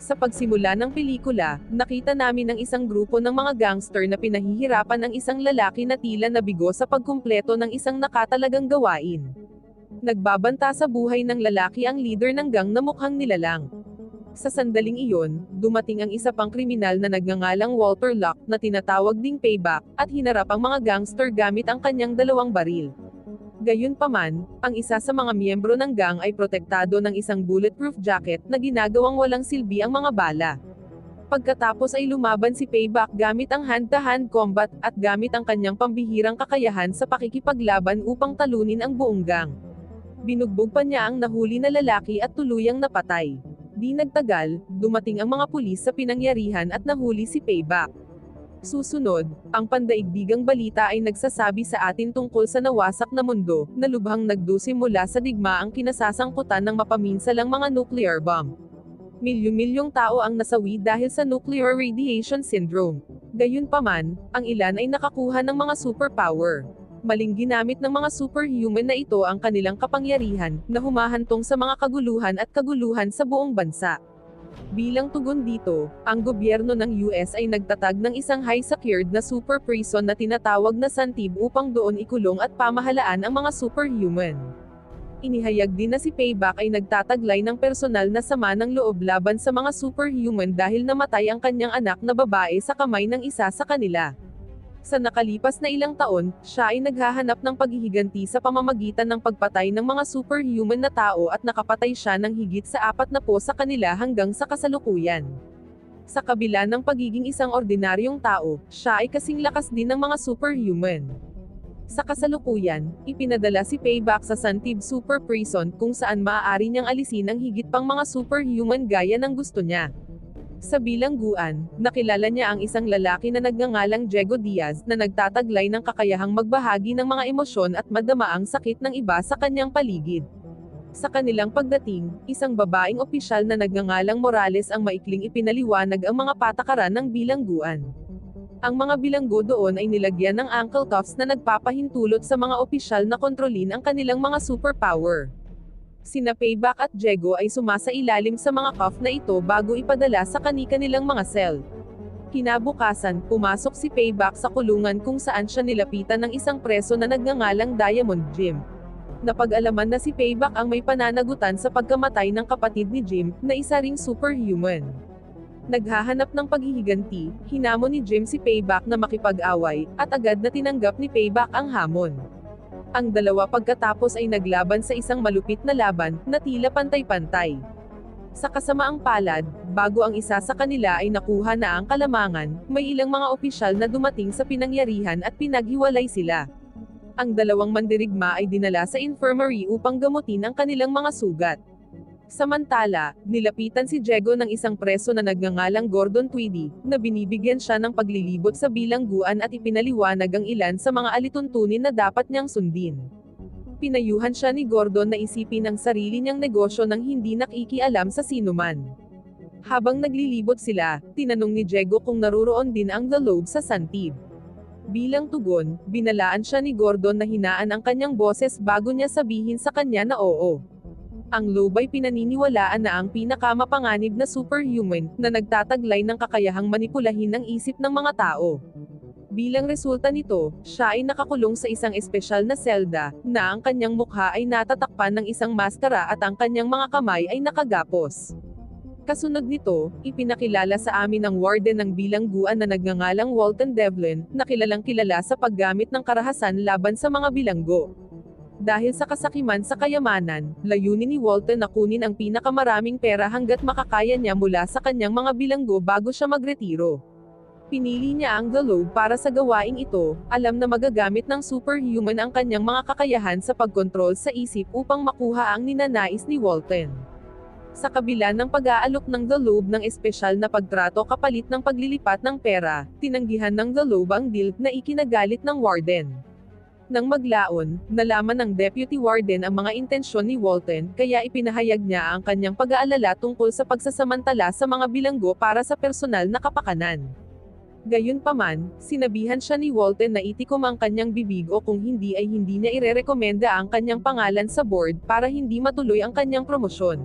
Sa pagsimula ng pelikula, nakita namin ang isang grupo ng mga gangster na pinahihirapan ang isang lalaki na tila nabigo sa pagkumpleto ng isang nakatalagang gawain. Nagbabanta sa buhay ng lalaki ang leader ng gang na mukhang nilalang. Sa sandaling iyon, dumating ang isa pang kriminal na nagngangalang Walter Locke na tinatawag ding Payback, at hinarap ang mga gangster gamit ang kanyang 2 baril. Gayunpaman, ang isa sa mga miyembro ng gang ay protektado ng isang bulletproof jacket na ginagawang walang silbi ang mga bala. Pagkatapos ay lumaban si Payback gamit ang hand-to-hand combat, at gamit ang kanyang pambihirang kakayahan sa pakikipaglaban upang talunin ang buong gang. Binugbog pa niya ang nahuli na lalaki at tuluyang napatay. Di nagtagal, dumating ang mga pulis sa pinangyarihan at nahuli si Payback. Susunod, ang pandaigdigang balita ay nagsasabi sa atin tungkol sa nawasak na mundo, na lubhang nagdusi mula sa digmaang kinasasangkutan ng mapaminsalang mga nuclear bomb. Milyon-milyong tao ang nasawi dahil sa nuclear radiation syndrome. Gayunpaman, ang ilan ay nakakuha ng mga superpower. Maling ginamit ng mga superhuman na ito ang kanilang kapangyarihan, na humahantong sa mga kaguluhan sa buong bansa. Bilang tugon dito, ang gobyerno ng US ay nagtatag ng isang high-secured na super prison na tinatawag na Santib upang doon ikulong at pamahalaan ang mga superhuman. Inihayag din na si Payback ay nagtataglay ng personal na sama ng loob laban sa mga superhuman dahil namatay ang kanyang anak na babae sa kamay ng isa sa kanila. Sa nakalipas na ilang taon, siya ay naghahanap ng paghihiganti sa pamamagitan ng pagpatay ng mga superhuman na tao at nakapatay siya ng higit sa 40 sa kanila hanggang sa kasalukuyan. Sa kabila ng pagiging isang ordinaryong tao, siya ay kasing lakas din ng mga superhuman. Sa kasalukuyan, ipinadala si Payback sa Santib Super Prison kung saan maaari niyang alisin ang higit pang mga superhuman gaya ng gusto niya. Sa bilangguan, nakilala niya ang isang lalaki na nagngangalang Diego Diaz na nagtataglay ng kakayahang magbahagi ng mga emosyon at madama ang sakit ng iba sa kanyang paligid. Sa kanilang pagdating, isang babaeng opisyal na nagngangalang Morales ang maikling ipinaliwanag ang mga patakaran ng bilangguan. Ang mga bilanggo doon ay nilagyan ng ankle cuffs na nagpapahintulot sa mga opisyal na kontrolin ang kanilang mga superpower. Sina Payback at Diego ay sumasailalim sa mga cuff na ito bago ipadala sa kani-kanilang mga cell. Kinabukasan, pumasok si Payback sa kulungan kung saan siya nilapitan ng isang preso na nagngangalang Diamond Jim. Napag-alaman na si Payback ang may pananagutan sa pagkamatay ng kapatid ni Jim, na isa ring superhuman. Naghahanap ng paghihiganti, hinamon ni Jim si Payback na makipag-away, at agad na tinanggap ni Payback ang hamon. Ang dalawa pagkatapos ay naglaban sa isang malupit na laban, na tila pantay-pantay. Sa kasamaang palad, bago ang isa sa kanila ay nakuha na ang kalamangan, may ilang mga opisyal na dumating sa pinangyarihan at pinaghiwalay sila. Ang dalawang mandirigma ay dinala sa infirmary upang gamutin ang kanilang mga sugat. Samantala, nilapitan si Diego ng isang preso na nagngangalang Gordon Tweedy, na binibigyan siya ng paglilibot sa bilangguan at ipinaliwanag ang ilan sa mga alituntunin na dapat niyang sundin. Pinayuhan siya ni Gordon na isipin ang sarili niyang negosyo nang hindi nakikialam sa sinuman. Habang naglilibot sila, tinanong ni Diego kung naruroon din ang The Lobe sa Santib. Bilang tugon, binalaan siya ni Gordon na hinaan ang kanyang boses bago niya sabihin sa kanya na oo. Ang Lobe ay pinaniniwalaan na ang pinakamapanganib na superhuman, na nagtataglay ng kakayahang manipulahin ang isip ng mga tao. Bilang resulta nito, siya ay nakakulong sa isang espesyal na selda, na ang kanyang mukha ay natatakpan ng isang maskara at ang kanyang mga kamay ay nakagapos. Kasunod nito, ipinakilala sa amin ang warden ng bilangguan na nagngangalang Walton Devlin, na kilalang kilala sa paggamit ng karahasan laban sa mga bilanggo. Dahil sa kasakiman sa kayamanan, layunin ni Walton na kunin ang pinakamaraming pera hanggat makakaya niya mula sa kanyang mga bilanggo bago siya magretiro. Pinili niya ang The Lobe para sa gawaing ito, alam na magagamit ng superhuman ang kanyang mga kakayahan sa pagkontrol sa isip upang makuha ang ninanais ni Walton. Sa kabila ng pag-aalok ng The Lobe ng espesyal na pagtrato kapalit ng paglilipat ng pera, tinanggihan ng The Lobe ang deal, na ikinagalit ng warden. Nang maglaon, nalaman ng Deputy Warden ang mga intensyon ni Walton, kaya ipinahayag niya ang kanyang pag-aalala tungkol sa pagsasamantala sa mga bilanggo para sa personal na kapakanan. Gayunpaman, sinabihan siya ni Walton na itikom ang kanyang bibig o kung hindi ay hindi niya irerekomenda ang kanyang pangalan sa board para hindi matuloy ang kanyang promosyon.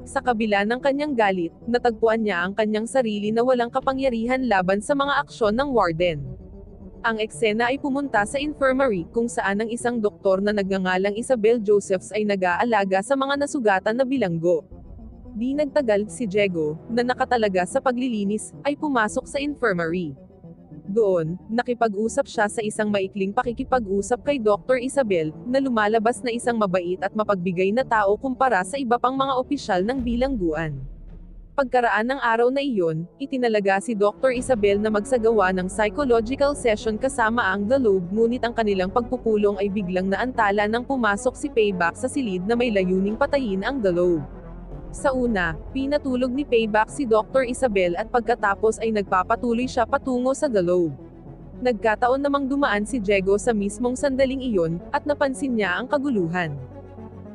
Sa kabila ng kanyang galit, natagpuan niya ang kanyang sarili na walang kapangyarihan laban sa mga aksyon ng warden. Ang eksena ay pumunta sa infirmary kung saan ang isang doktor na nagngangalang Isabel Josephs ay nag-aalaga sa mga nasugatan na bilanggo. Di nagtagal, si Diego, na nakatalaga sa paglilinis, ay pumasok sa infirmary. Doon, nakipag-usap siya sa isang maikling pakikipag-usap kay Dr. Isabel, na lumalabas na isang mabait at mapagbigay na tao kumpara sa iba pang mga opisyal ng bilangguan. Pagkaraan ng araw na iyon, itinalaga si Dr. Isabel na magsagawa ng psychological session kasama ang The Lobe, ngunit ang kanilang pagpupulong ay biglang naantala nang pumasok si Payback sa silid na may layuning patayin ang The Lobe. Sa una, pinatulog ni Payback si Dr. Isabel at pagkatapos ay nagpapatuloy siya patungo sa The Lobe. Nagkataon namang dumaan si Diego sa mismong sandaling iyon, at napansin niya ang kaguluhan.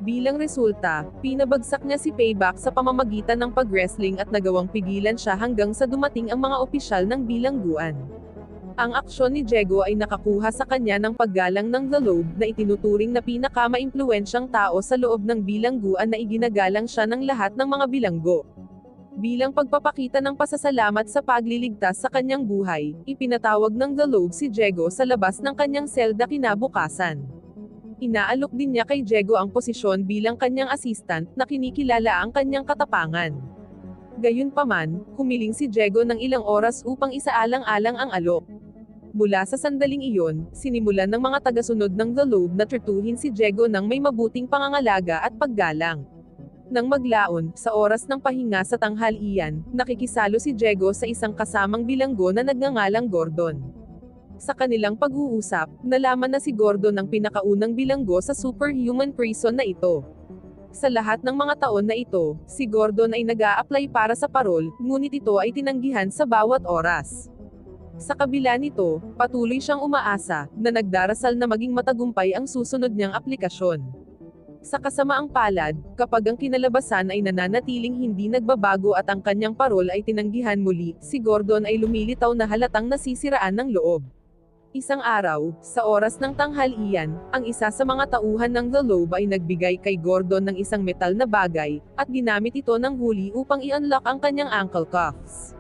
Bilang resulta, pinabagsak niya si Payback sa pamamagitan ng pag-wrestling at nagawang pigilan siya hanggang sa dumating ang mga opisyal ng bilangguan. Ang aksyon ni Diego ay nakakuha sa kanya ng paggalang ng The Lobe na itinuturing na pinakamaimpluwensyang tao sa loob ng bilangguan na iginagalang siya ng lahat ng mga bilanggo. Bilang pagpapakita ng pasasalamat sa pagliligtas sa kanyang buhay, ipinatawag ng The Lobe si Diego sa labas ng kanyang selda kinabukasan. Inaalok din niya kay Diego ang posisyon bilang kanyang assistant na kinikilala ang kanyang katapangan. Gayunpaman, humiling si Diego ng ilang oras upang isaalang-alang ang alok. Mula sa sandaling iyon, sinimulan ng mga tagasunod ng The Lobe na tratuhin si Diego ng may mabuting pangangalaga at paggalang. Nang maglaon, sa oras ng pahinga sa tanghalian, nakikisalo si Diego sa isang kasamang bilanggo na nagngangalang Gordon. Sa kanilang pag-uusap, nalaman na si Gordon ang pinakaunang bilanggo sa superhuman prison na ito. Sa lahat ng mga taon na ito, si Gordon ay nag-a-apply para sa parol, ngunit ito ay tinanggihan sa bawat oras. Sa kabila nito, patuloy siyang umaasa, na nagdarasal na maging matagumpay ang susunod niyang aplikasyon. Sa kasamaang palad, kapag ang kinalabasan ay nananatiling hindi nagbabago at ang kanyang parol ay tinanggihan muli, si Gordon ay lumilitaw na halatang nasisiraan ng loob. Isang araw, sa oras ng tanghalian, ang isa sa mga tauhan ng The Lobe ay nagbigay kay Gordon ng isang metal na bagay, at ginamit ito ng huli upang i-unlock ang kanyang ankle cuffs.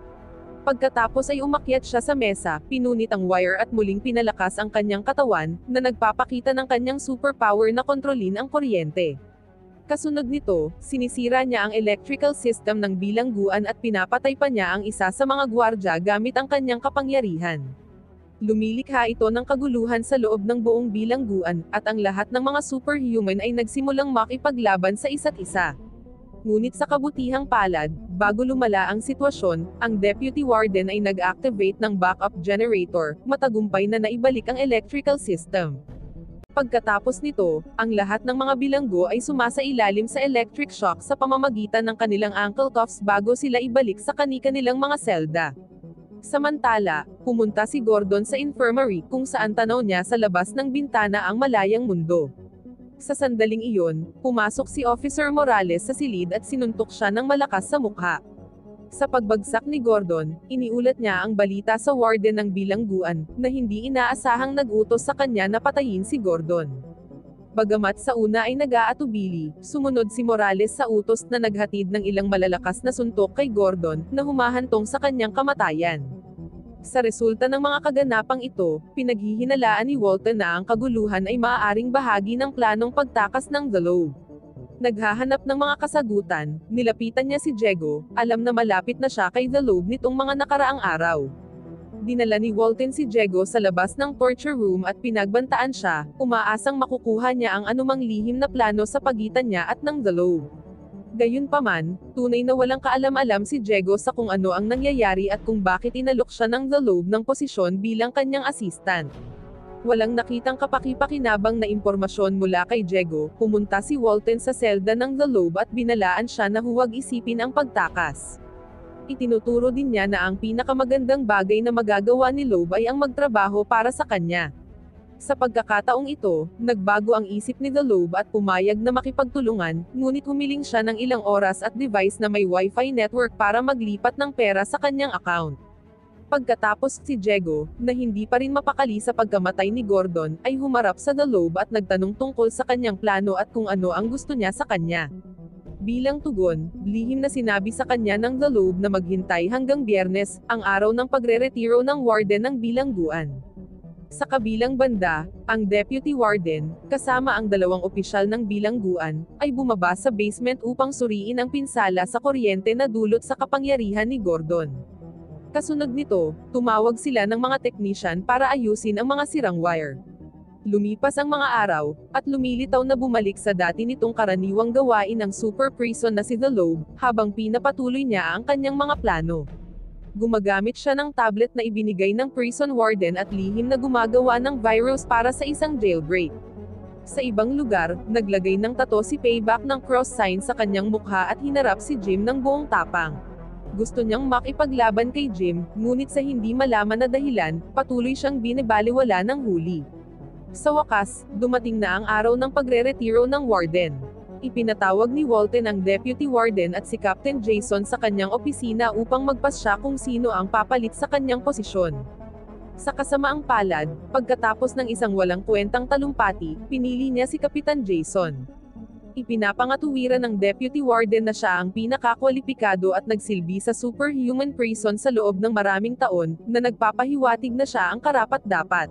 Pagkatapos ay umakyat siya sa mesa, pinunit ang wire at muling pinalakas ang kanyang katawan, na nagpapakita ng kanyang superpower na kontrolin ang kuryente. Kasunod nito, sinisira niya ang electrical system ng bilangguan at pinapatay pa niya ang isa sa mga gwardya gamit ang kanyang kapangyarihan. Lumilikha ito ng kaguluhan sa loob ng buong bilangguan, at ang lahat ng mga superhuman ay nagsimulang makipaglaban sa isa't isa. Ngunit sa kabutihang palad, bago lumala ang sitwasyon, ang deputy warden ay nag-activate ng backup generator, matagumpay na naibalik ang electrical system. Pagkatapos nito, ang lahat ng mga bilanggo ay sumasailalim sa electric shock sa pamamagitan ng kanilang ankle cuffs bago sila ibalik sa kani-kanilang mga selda. Samantala, pumunta si Gordon sa infirmary kung saan tanaw niya sa labas ng bintana ang malayang mundo. Sa sandaling iyon, pumasok si Officer Morales sa silid at sinuntok siya ng malakas sa mukha. Sa pagbagsak ni Gordon, iniulat niya ang balita sa warden ng bilangguan, na hindi inaasahang nag-utos sa kanya na patayin si Gordon. Bagamat sa una ay nag-aatubili, sumunod si Morales sa utos na naghatid ng ilang malalakas na suntok kay Gordon, na humahantong sa kanyang kamatayan. Sa resulta ng mga kaganapang ito, pinaghihinalaan ni Walton na ang kaguluhan ay maaaring bahagi ng planong pagtakas ng The Lobe. Naghahanap ng mga kasagutan, nilapitan niya si Diego, alam na malapit na siya kay The Lobe nitong mga nakaraang araw. Dinala ni Walton si Diego sa labas ng torture room at pinagbantaan siya, umaasang makukuha niya ang anumang lihim na plano sa pagitan niya at ng The Lobe. Gayunpaman, tunay na walang kaalam-alam si Diego sa kung ano ang nangyayari at kung bakit inalok siya ng The Lobe ng posisyon bilang kanyang assistant. Walang nakitang kapaki-pakinabang na impormasyon mula kay Diego, pumunta si Walton sa selda ng The Lobe at binalaan siya na huwag isipin ang pagtakas. Itinuturo din niya na ang pinakamagandang bagay na magagawa ni Lobe ay ang magtrabaho para sa kanya. Sa pagkakataong ito, nagbago ang isip ni The Lobe at pumayag na makipagtulungan, ngunit humiling siya ng ilang oras at device na may Wi-Fi network para maglipat ng pera sa kanyang account. Pagkatapos, si Diego, na hindi pa rin mapakali sa pagkamatay ni Gordon, ay humarap sa The Lobe at nagtanong tungkol sa kanyang plano at kung ano ang gusto niya sa kanya. Bilang tugon, lihim na sinabi sa kanya ng The Lobe na maghintay hanggang Biyernes, ang araw ng pagre-retiro ng warden ng bilangguan. Sa kabilang banda, ang Deputy Warden, kasama ang dalawang opisyal ng bilangguan, ay bumaba sa basement upang suriin ang pinsala sa kuryente na dulot sa kapangyarihan ni Gordon. Kasunod nito, tumawag sila ng mga technician para ayusin ang mga sirang wire. Lumipas ang mga araw, at lumilitaw na bumalik sa dati nitong karaniwang gawain ng super prison na si The Lobe, habang pinapatuloy niya ang kanyang mga plano. Gumagamit siya ng tablet na ibinigay ng prison warden at lihim na gumagawa ng virus para sa isang jailbreak. Sa ibang lugar, naglagay ng tato si Payback ng cross sign sa kanyang mukha at hinarap si Jim ng buong tapang. Gusto niyang makipaglaban kay Jim, ngunit sa hindi malaman na dahilan, patuloy siyang binibaliwala ng huli. Sa wakas, dumating na ang araw ng pagre-retiro ng warden. Ipinatawag ni Walton ang Deputy Warden at si Captain Jason sa kanyang opisina upang magpasya kung sino ang papalit sa kanyang posisyon. Sa kasamaang palad, pagkatapos ng isang walang kwentang talumpati, pinili niya si Kapitan Jason. Ipinapangatuwiran ng Deputy Warden na siya ang pinakakwalipikado at nagsilbi sa superhuman prison sa loob ng maraming taon, na nagpapahiwatig na siya ang karapat-dapat.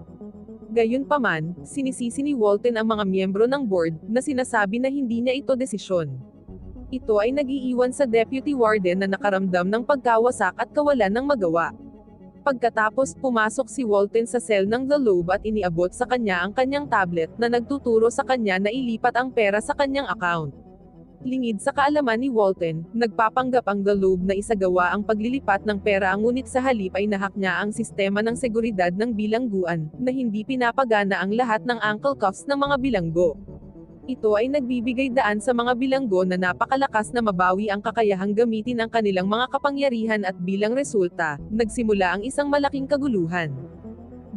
Gayunpaman, sinisisi ni Walton ang mga miyembro ng board, na sinasabi na hindi niya ito desisyon. Ito ay nag-iiwan sa Deputy Warden na nakaramdam ng pagkawasak at kawalan ng magawa. Pagkatapos pumasok si Walton sa cell ng The Lobe at iniabot sa kanya ang kanyang tablet na nagtuturo sa kanya na ilipat ang pera sa kanyang account. Lingid sa kaalaman ni Walton, nagpapanggap ang The Lobe na isagawa ang paglilipat ng pera ngunit sa halip ay nahak niya ang sistema ng seguridad ng bilangguan, na hindi pinapagana ang lahat ng ankle cuffs ng mga bilanggo. Ito ay nagbibigay daan sa mga bilanggo na napakalakas na mabawi ang kakayahang gamitin ang kanilang mga kapangyarihan at bilang resulta, nagsimula ang isang malaking kaguluhan.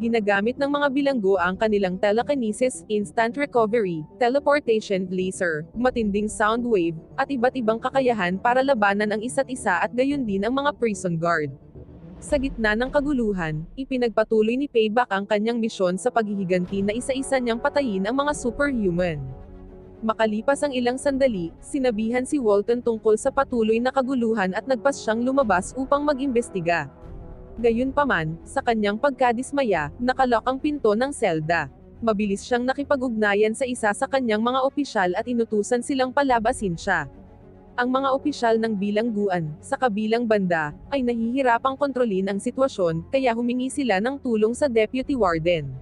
Ginagamit ng mga bilanggo ang kanilang telekinesis, instant recovery, teleportation, laser, matinding sound wave, at iba't ibang kakayahan para labanan ang isa't isa at gayon din ang mga prison guard. Sa gitna ng kaguluhan, ipinagpatuloy ni Payback ang kanyang misyon sa paghihiganti na isa-isa niyang patayin ang mga superhuman. Makalipas ang ilang sandali, sinabihan si Walton tungkol sa patuloy na kaguluhan at nagpas siyang lumabas upang mag-imbestiga. Gayunpaman, sa kanyang pagkadismaya, nakalok ang pinto ng selda. Mabilis siyang nakipag-ugnayan sa isa sa kanyang mga opisyal at inutusan silang palabasin siya. Ang mga opisyal ng bilangguan, sa kabilang banda, ay nahihirapang kontrolin ang sitwasyon, kaya humingi sila ng tulong sa Deputy Warden.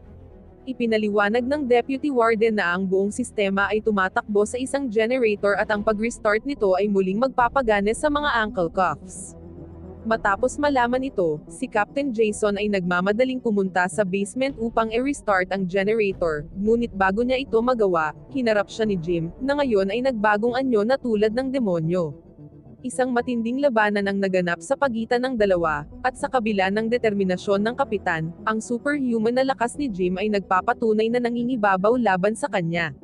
Ipinaliwanag ng Deputy Warden na ang buong sistema ay tumatakbo sa isang generator at ang pag-restart nito ay muling magpapagana sa mga ankle cuffs. Matapos malaman ito, si Captain Jason ay nagmamadaling pumunta sa basement upang i-restart ang generator, ngunit bago niya ito magawa, hinarap siya ni Jim, na ngayon ay nagbagong anyo na tulad ng demonyo. Isang matinding labanan ang naganap sa pagitan ng dalawa, at sa kabila ng determinasyon ng kapitan, ang superhuman na lakas ni Jim ay nagpapatunay na nangingibabaw laban sa kanya.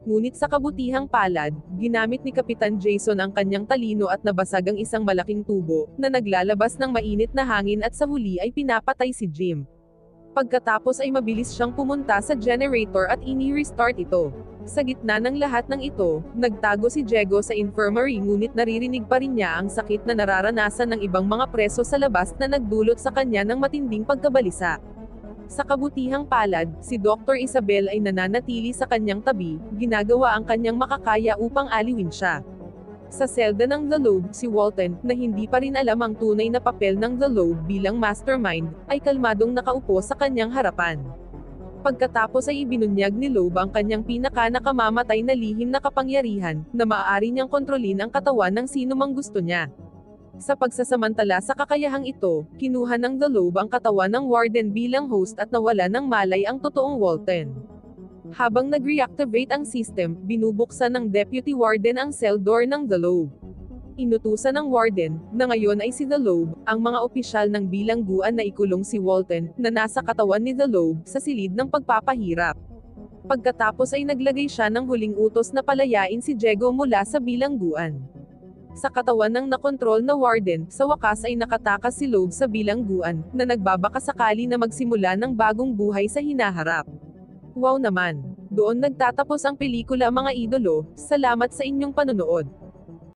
Ngunit sa kabutihang palad, ginamit ni Kapitan Jason ang kanyang talino at nabasag ang isang malaking tubo, na naglalabas ng mainit na hangin at sa huli ay pinapatay si Jim. Pagkatapos ay mabilis siyang pumunta sa generator at ini-restart ito. Sa gitna ng lahat ng ito, nagtago si Diego sa infirmary ngunit naririnig pa rin niya ang sakit na nararanasan ng ibang mga preso sa labas na nagdulot sa kanya ng matinding pagkabalisa. Sa kabutihang palad, si Dr. Isabel ay nananatili sa kanyang tabi, ginagawa ang kanyang makakaya upang aliwin siya. Sa selda ng The Lobe, si Walton, na hindi pa rin alam ang tunay na papel ng The Lobe bilang mastermind, ay kalmadong nakaupo sa kanyang harapan. Pagkatapos ay ibinunyag ni Lobe ang kanyang pinaka-nakamamatay na lihim na kapangyarihan, na maaari niyang kontrolin ang katawan ng sino mang gusto niya. Sa pagsasamantala sa kakayahang ito, kinuha ng The Lobe ang katawan ng warden bilang host at nawala ng malay ang totoong Walton. Habang nag-reactivate ang system, binubuksan ng Deputy Warden ang cell door ng The Lobe. Inutusan ng warden, na ngayon ay si The Lobe, ang mga opisyal ng bilangguan na ikulong si Walton, na nasa katawan ni The Lobe, sa silid ng pagpapahirap. Pagkatapos ay naglagay siya ng huling utos na palayain si Diego mula sa bilangguan. Sa katawan ng nakontrol na warden, sa wakas ay nakatakas si Lobe sa bilangguan, na nagbabakasakali na magsimula ng bagong buhay sa hinaharap. Wow naman! Doon nagtatapos ang pelikula mga idolo, salamat sa inyong panonood.